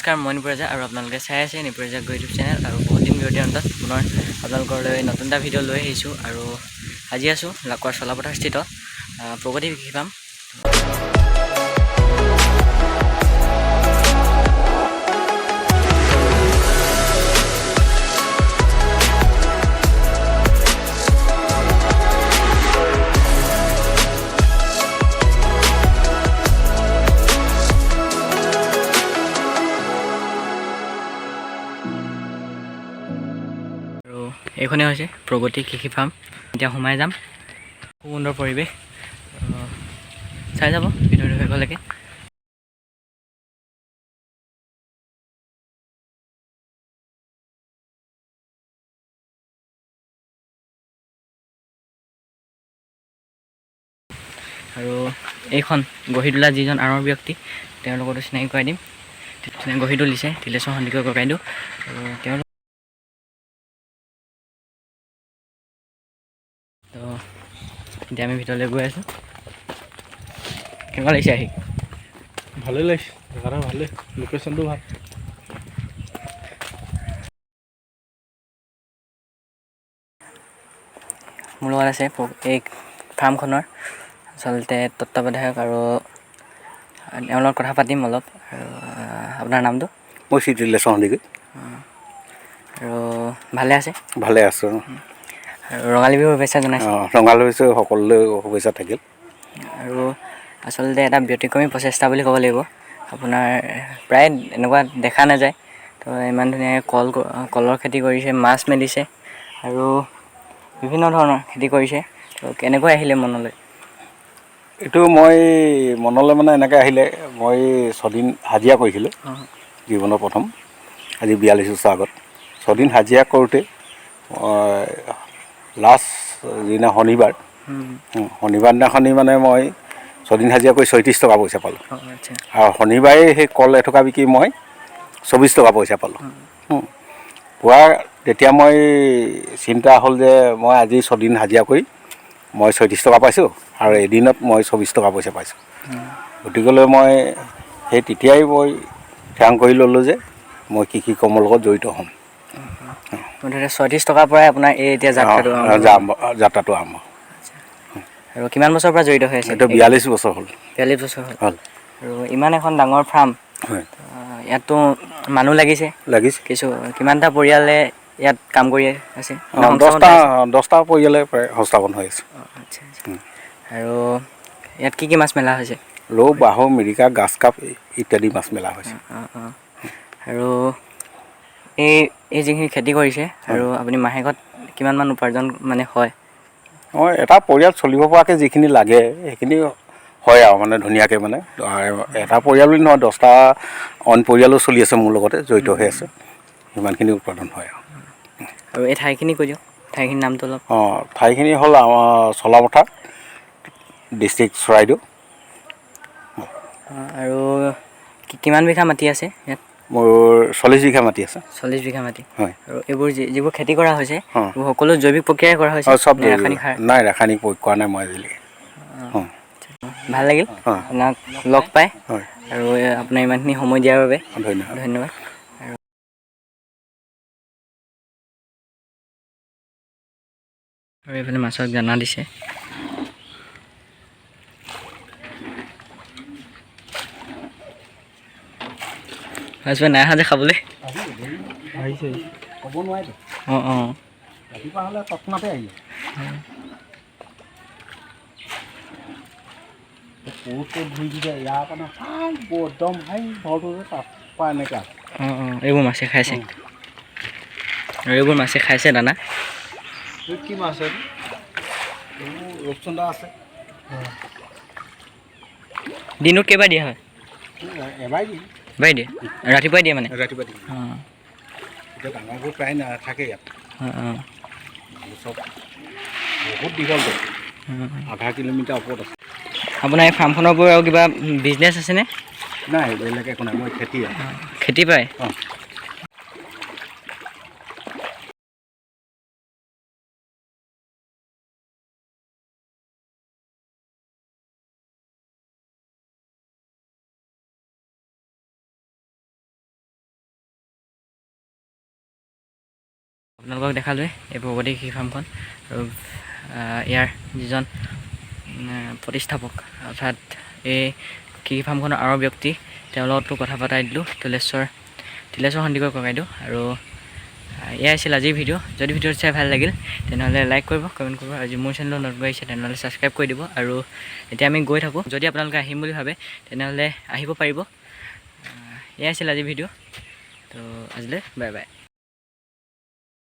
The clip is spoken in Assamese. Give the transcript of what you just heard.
নমস্কাৰ, মই নিপুৰাজা আৰু আপোনালোকে চাই আছে নিপুৰাজা ইউটিউব চেনেল। আৰু বহুত দিন বিৰতিৰ অন্তত পুনৰ আপোনালোকলৈ নতুন এটা ভিডিঅ' লৈ আহিছোঁ। আৰু আজি আছোঁ লাকুৱাৰ চলাপথাৰস্থিত প্ৰগতি কৃষি ফাৰ্ম। আৰু এইখনেই হৈছে প্ৰগতি কৃষি ফাৰ্ম। এতিয়া সোমাই যাম। খুব সুন্দৰ পৰিৱেশ, চাই যাব ভিডিঅ'টো শেষলৈকে। আৰু এইখন গঢ়ি তোলা যিজন আনৰ ব্যক্তি, তেওঁৰ লগতো চিনাকি কৰাই দিম। গঢ়ি তুলিছে তিলেশ্বৰ সন্দিকৈ ককাইদেউ। আৰু তেওঁ তো এতিয়া আমি ভিতৰলৈ গৈ আছোঁ। কেনেকুৱা লাগিছে আহি? ভালেই লাগিছে, জেগাটা ভালেই, লোকেশ্যনটো ভাল। মোৰ লগত আছে এই ফাৰ্মখনৰ আচলতে তত্ত্বাৱধায়ক, আৰু তেওঁৰ লগত কথা পাতিম অলপ। আৰু আপোনাৰ নামটো? মই শ্ৰী তিলেশ্বৰ সন্দিকৈ। আৰু ভালে আছে? ভালে আছোঁ। আৰু ৰঙালী বিহুৰ শুভেচ্ছা জনাইছোঁ। ৰঙালী বিহুৰ সকলোলৈ শুভেচ্ছা থাকিল। আৰু আচলতে এটা ব্যতিক্ৰমী প্ৰচেষ্টা বুলি ক'ব লাগিব। আপোনাৰ প্ৰায় এনেকুৱা দেখা নাযায়। তো ইমান ধুনীয়াকৈ কলৰ খেতি কৰিছে, মাছ মেলিছে আৰু বিভিন্ন ধৰণৰ খেতি কৰিছে। তো কেনেকৈ আহিলে মনলৈ? এইটো মই মনলৈ মানে এনেকৈ আহিলে, মই ছদিন হাজিৰা কৰিছিলোঁ জীৱনৰ প্ৰথম, আজি 42 বছৰ আগত। ছদিন হাজিৰা কৰোঁতে লাষ্ট যিদিনা শনিবাৰ দিনাখনি মানে মই ছদিন হাজিৰা কৰি 36 টকা পইচা পালোঁ। আচ্ছা। আৰু শনিবাৰে সেই কল এথোকা বিকি মই 24 টকা পইচা পালোঁ। পুৱা তেতিয়া মই চিন্তা হ'ল যে মই আজি ছদিন হাজিৰা কৰি মই 36 টকা পাইছোঁ, আৰু এদিনত মই 24 টকা পইচা পাইছোঁ। গতিকেলৈ মই সেই তেতিয়াই মই থিৰাং কৰি ল'লোঁ যে মই কৃষি কৰ্মৰ লগত জড়িত হ'ম। মুঠতে 36 টকাৰ পৰাই আপোনাৰ এই এতিয়া যাত্ৰাটো যাত্ৰাটো আৰম্ভ। আৰু কিমান বছৰৰ পৰা জড়িত হৈ আছে? এইটো 42 বছৰ হ'ল। 42 বছৰ হ'ল। আৰু ইমান এখন ডাঙৰ ফাৰ্ম, ইয়াততো মানুহ লাগিছে। কিমানটা পৰিয়ালে ইয়াত কাম কৰি আছে? 10টা পৰিয়ালে প্ৰায় সংস্থাপন হৈ আছে। আচ্ছা। আৰু ইয়াত কি মাছ মেলা হৈছে? ৰৌ, বাহু, মিৰিকা, গাছ কাপ ইত্যাদি মাছ মেলা হৈছে। আৰু এই যিখিনি খেতি কৰিছে, আৰু আপুনি মাহেকত কিমানমান উপাৰ্জন মানে হয়? এটা পৰিয়াল চলিব পৰাকৈ যিখিনি লাগে সেইখিনি হয় আৰু মানে ধুনীয়াকৈ, মানে এটা পৰিয়াল বুলি নহয়, 10টা অইন পৰিয়ালো চলি আছে মোৰ লগতে জড়িত হৈ আছে। সিমানখিনি উৎপাদন হয় আৰু এই ঠাইখিনি কৈ দিয়ক, ঠাইখিনিৰ নামটো অলপ। ঠাইখিনি হ'ল আমাৰ চলাপথাৰ, ডিষ্ট্ৰিক্ট চৰাইদেউ। আৰু কিমান বিঘা মাটি আছে ইয়াত? মোৰ 40 বিঘা মাটি আছে। 40 বিঘা মাটি। হয়। আৰু এইবোৰ যিবোৰ খেতি কৰা হৈছে, এইবোৰ সকলো জৈৱিক প্ৰক্ৰিয়াৰে কৰা হৈছে? চব নে ৰাসায়নিক সাৰ? নাই, ৰাসায়নিক প্ৰয়োগ কৰা নাই মই আজিলৈকে। ভাল লাগিল আপোনাক লগ পাই। আৰু আপোনাৰ ইমানখিনি সময় দিয়াৰ বাবে ধন্যবাদ। আৰু এইফালে মাছক দানা দিছে। মাছবোৰ নাই অহা যে খাবলৈ? ক'ব নোৱাৰিতো। ৰাতিপুৱা হ'লে তৎক্ষণাতে আহিলে। ধুই দিছে ইয়াৰ কাৰণে একদম ঘৰটো তাৰপৰা এনেকুৱা। এইবোৰ মাছে খাইছে, আৰু এইবোৰ মাছে খাইছে দানা। কি মাছ আছে? ৰূপচন্দা আছে। দিনত কেইবাৰ দিয়া হয়? এবাৰ দিয়ে। ৰাতিপুৱাই দিয়ে মানে? ৰাতিপুৱা দিয়ে। এতিয়া ডাঙৰবোৰ প্ৰায় নাথাকে ইয়াত। চব বহুত দীঘলটো, আধা কিলোমিটাৰ ওপৰত আছে। আপোনাৰ এই ফাৰ্মখনৰ পৰা আৰু কিবা বিজনেছ আছেনে? নাই, বেলেগ একো নাই, মই খেতি পায়। আপোনালোকক দেখালোৱে এই ভগৱতী কৃষি ফাৰ্মখন আৰু ইয়াৰ যিজন প্ৰতিষ্ঠাপক অৰ্থাৎ এই কৃষি ফাৰ্মখনৰ আৰু ব্যক্তি তেওঁৰ লগতো কথা পতাই দিলোঁ তিলেশ্বৰ সন্দিকৈ ককাইদেউ। আৰু এয়াই আছিল আজিৰ ভিডিঅ'। যদি ভিডিঅ'টো চাই ভাল লাগিল তেনেহ'লে লাইক কৰিব, কমেণ্ট কৰিব, আৰু মোৰ চেনেলত নতুন আহিছে তেনেহ'লে ছাবস্ক্ৰাইব কৰি দিব। আৰু এতিয়া আমি গৈ থাকোঁ, যদি আপোনালোকে আহিম বুলি ভাবে তেনেহ'লে আহিব পাৰিব। এয়াই আছিল আজিৰ ভিডিঅ'। তো আজিলৈ বাই বাই।